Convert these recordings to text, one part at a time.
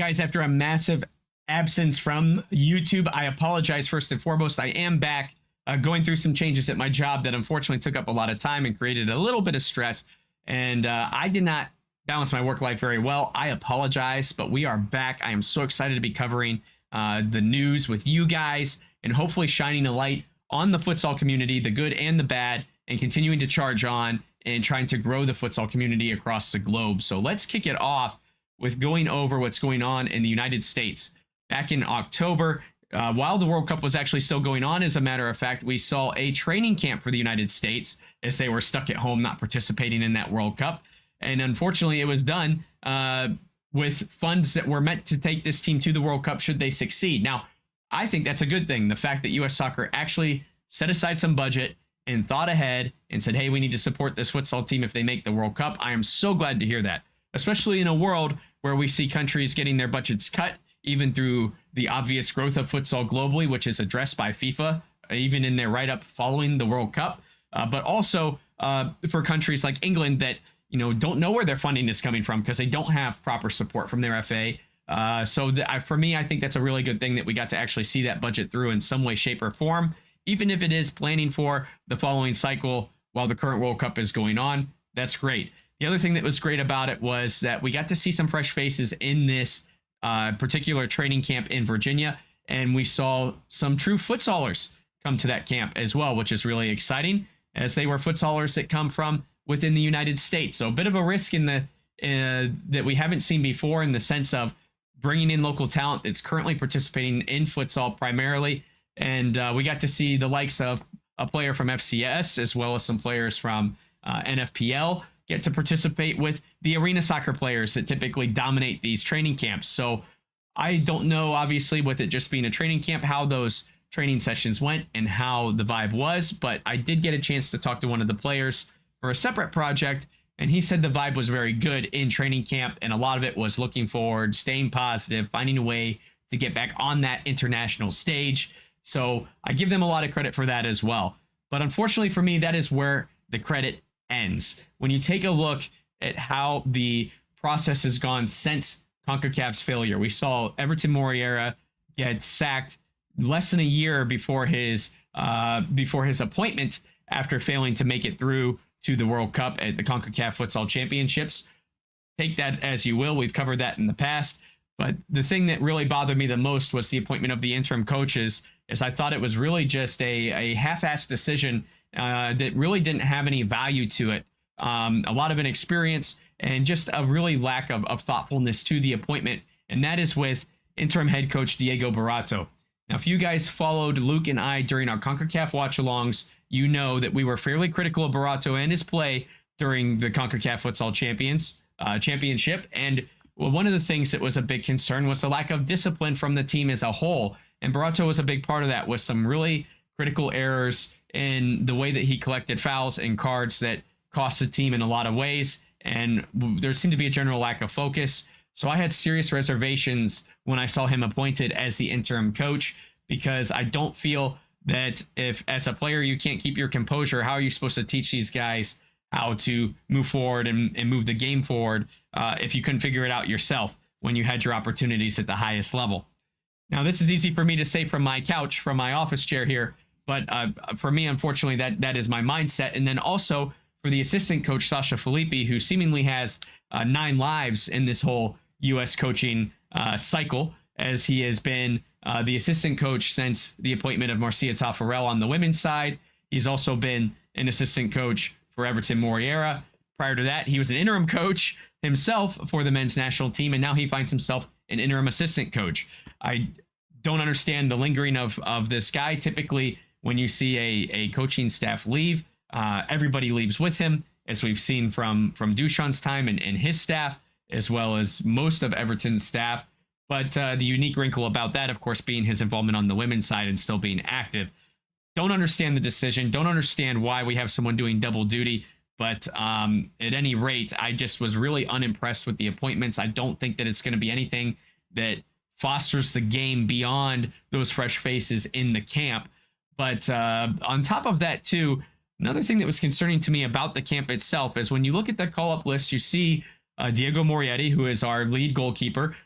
Guys, after a massive absence from YouTube, I apologize first and foremost. I am back going through some changes at my job that unfortunately took up a lot of time and created a little bit of stress. And I did not balance my work life very well. I apologize, but we are back. I am so excited to be covering the news with you guys and hopefully shining a light on the futsal community, the good and the bad, and continuing to charge on and trying to grow the futsal community across the globe. So let's kick it off with going over what's going on in the United States. Back in October, while the World Cup was actually still going on, as a matter of fact, we saw a training camp for the United States as they were stuck at home not participating in that World Cup. And unfortunately, it was done with funds that were meant to take this team to the World Cup should they succeed. Now, I think that's a good thing. The fact that U.S. Soccer actually set aside some budget and thought ahead and said, hey, we need to support this futsal team if they make the World Cup. I am so glad to hear that, especially in a world where we see countries getting their budgets cut, even through the obvious growth of futsal globally, which is addressed by FIFA, even in their write-up following the World Cup, but also for countries like England that don't know where their funding is coming from because they don't have proper support from their FA. For me, I think that's a really good thing that we got to actually see that budget through in some way, shape, or form, even if it is planning for the following cycle while the current World Cup is going on. That's great. The other thing that was great about it was that we got to see some fresh faces in this particular training camp in Virginia, and we saw some true futsalers come to that camp as well, which is really exciting, as they were futsalers that come from within the United States. So a bit of a risk in the that we haven't seen before, in the sense of bringing in local talent that's currently participating in futsal primarily, and we got to see the likes of a player from FCS as well as some players from NFPL get to participate with the arena soccer players that typically dominate these training camps. So I don't know, obviously, with it just being a training camp, how those training sessions went and how the vibe was, but I did get a chance to talk to one of the players for a separate project, and he said the vibe was very good in training camp, and a lot of it was looking forward, staying positive, finding a way to get back on that international stage. So I give them a lot of credit for that as well. But unfortunately for me, that is where the credit ends. When you take a look at how the process has gone since CONCACAF's failure, we saw Everton Moriera get sacked less than a year before his appointment after failing to make it through to the World Cup at the CONCACAF Futsal Championships. Take that as you will. We've covered that in the past. But the thing that really bothered me the most was the appointment of the interim coaches, as I thought it was really just a half-assed decision that really didn't have any value to it. A lot of inexperience and just a really lack of thoughtfulness to the appointment. And that is with interim head coach Diego Barato. Now, if you guys followed Luke and I during our CONCACAF watch-alongs, you know that we were fairly critical of Barato and his play during the CONCACAF Futsal Championship. And one of the things that was a big concern was the lack of discipline from the team as a whole. And Barato was a big part of that, with some really critical errors in the way that he collected fouls and cards that cost the team in a lot of ways. And there seemed to be a general lack of focus. So I had serious reservations when I saw him appointed as the interim coach, because I don't feel that if, as a player, you can't keep your composure, how are you supposed to teach these guys how to move forward and move the game forward if you couldn't figure it out yourself when you had your opportunities at the highest level? Now, this is easy for me to say from my couch, from my office chair here, but for me, unfortunately, that is my mindset. And then also for the assistant coach, Sasha Filippi, who seemingly has 9 lives in this whole U.S. coaching cycle, as he has been the assistant coach since the appointment of Marcia Taffarel on the women's side. He's also been an assistant coach for Everton Moriera. Prior to that, he was an interim coach himself for the men's national team, and now he finds himself an interim assistant coach. I don't understand the lingering of this guy. Typically, when you see a coaching staff leave, everybody leaves with him, as we've seen from Duchan's time and his staff, as well as most of Everton's staff. But the unique wrinkle about that, of course, being his involvement on the women's side and still being active. Don't understand the decision. Don't understand why we have someone doing double duty. But at any rate, I just was really unimpressed with the appointments. I don't think that it's going to be anything that fosters the game beyond those fresh faces in the camp. But on top of that, too, another thing that was concerning to me about the camp itself is when you look at the call-up list, you see Diego Morietti, who is our lead goalkeeper,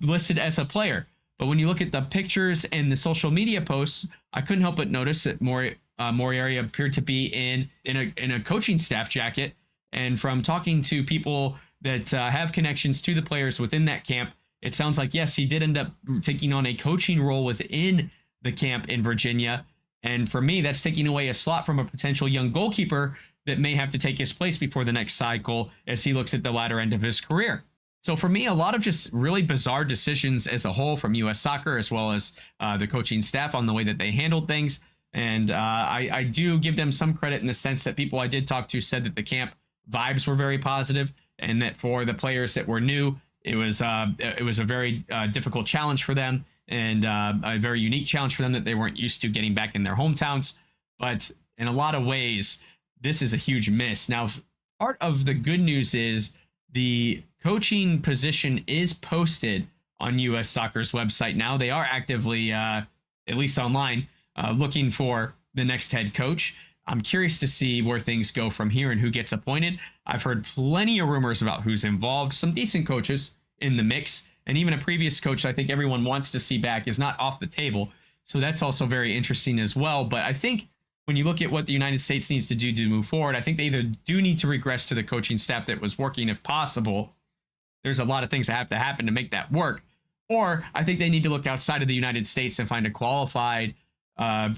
listed as a player. But when you look at the pictures and the social media posts, I couldn't help but notice that Morietti appeared to be in a coaching staff jacket. And from talking to people that have connections to the players within that camp, it sounds like, yes, he did end up taking on a coaching role within the camp in Virginia. And for me, that's taking away a slot from a potential young goalkeeper that may have to take his place before the next cycle as he looks at the latter end of his career. So for me, a lot of just really bizarre decisions as a whole from U.S. Soccer, as well as the coaching staff on the way that they handled things. And I do give them some credit in the sense that people I did talk to said that the camp vibes were very positive, and that for the players that were new, it was a very difficult challenge for them, and a very unique challenge for them that they weren't used to getting back in their hometowns. But in a lot of ways, this is a huge miss. Now, part of the good news is the coaching position is posted on U.S. Soccer's website now. They are actively, at least online, looking for the next head coach. I'm curious to see where things go from here and who gets appointed. I've heard plenty of rumors about who's involved, some decent coaches in the mix, and even a previous coach I think everyone wants to see back is not off the table. So that's also very interesting as well. But I think when you look at what the United States needs to do to move forward, I think they either do need to regress to the coaching staff that was working if possible. There's a lot of things that have to happen to make that work. Or I think they need to look outside of the United States and find a qualified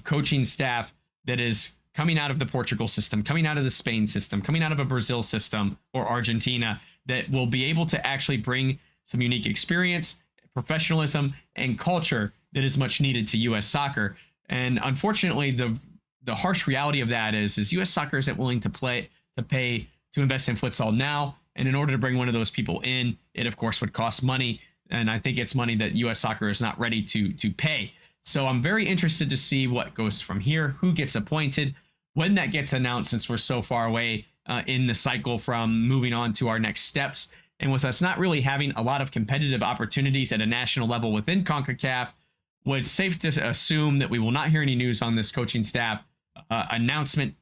coaching staff that is coming out of the Portugal system, coming out of the Spain system, coming out of a Brazil system or Argentina, that will be able to actually bring some unique experience, professionalism, and culture that is much needed to U.S. soccer. And unfortunately, the harsh reality of that is U.S. soccer isn't willing to pay to invest in futsal now. And in order to bring one of those people in, it of course would cost money. And I think it's money that U.S. soccer is not ready to pay. So I'm very interested to see what goes from here, who gets appointed, when that gets announced, since we're so far away in the cycle from moving on to our next steps. And with us not really having a lot of competitive opportunities at a national level within CONCACAF, it's safe to assume that we will not hear any news on this coaching staff announcement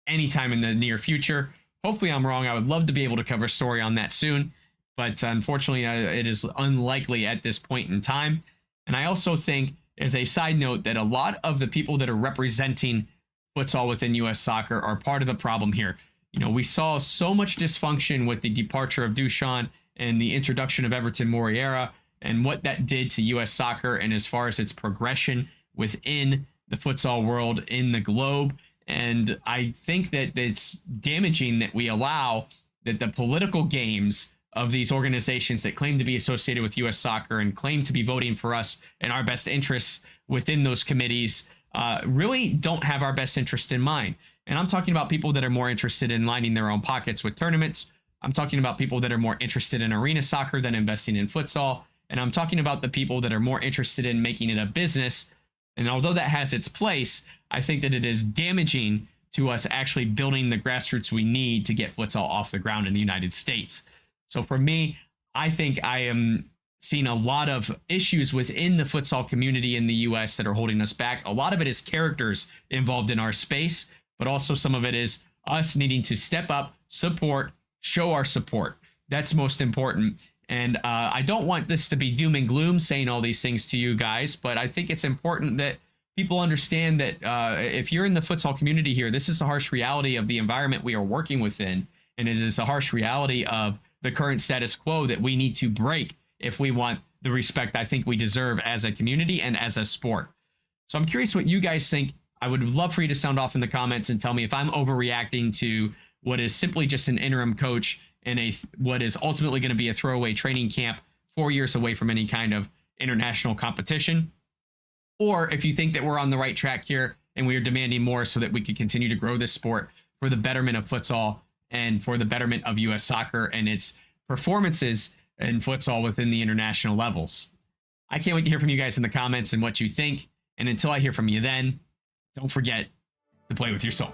anytime in the near future. Hopefully I'm wrong. I would love to be able to cover a story on that soon, but unfortunately it is unlikely at this point in time. And I also think, as a side note, that a lot of the people that are representing futsal within U.S. soccer are part of the problem here. You know, we saw so much dysfunction with the departure of Duchamp and the introduction of Everton Moriera, and what that did to U.S. soccer and as far as its progression within the futsal world in the globe. And I think that it's damaging that we allow that the political games of these organizations that claim to be associated with U.S. soccer and claim to be voting for us and our best interests within those committees really don't have our best interest in mind. And I'm talking about people that are more interested in lining their own pockets with tournaments. I'm talking about people that are more interested in arena soccer than investing in futsal. And I'm talking about the people that are more interested in making it a business. And although that has its place, I think that it is damaging to us actually building the grassroots we need to get futsal off the ground in the United States. So for me, I think I am seeing a lot of issues within the futsal community in the US that are holding us back. A lot of it is characters involved in our space, but also some of it is us needing to step up, support, show our support. That's most important. And I don't want this to be doom and gloom saying all these things to you guys, but I think it's important that people understand that if you're in the futsal community here, this is a harsh reality of the environment we are working within. And it is a harsh reality of the current status quo that we need to break if we want the respect I think we deserve as a community and as a sport. So I'm curious what you guys think. I would love for you to sound off in the comments and tell me if I'm overreacting to what is simply just an interim coach in what is ultimately going to be a throwaway training camp 4 years away from any kind of international competition. Or if you think that we're on the right track here and we are demanding more so that we can continue to grow this sport for the betterment of futsal and for the betterment of U.S. soccer and its performances in futsal within the international levels. I can't wait to hear from you guys in the comments and what you think. And until I hear from you then, don't forget to play with your soul.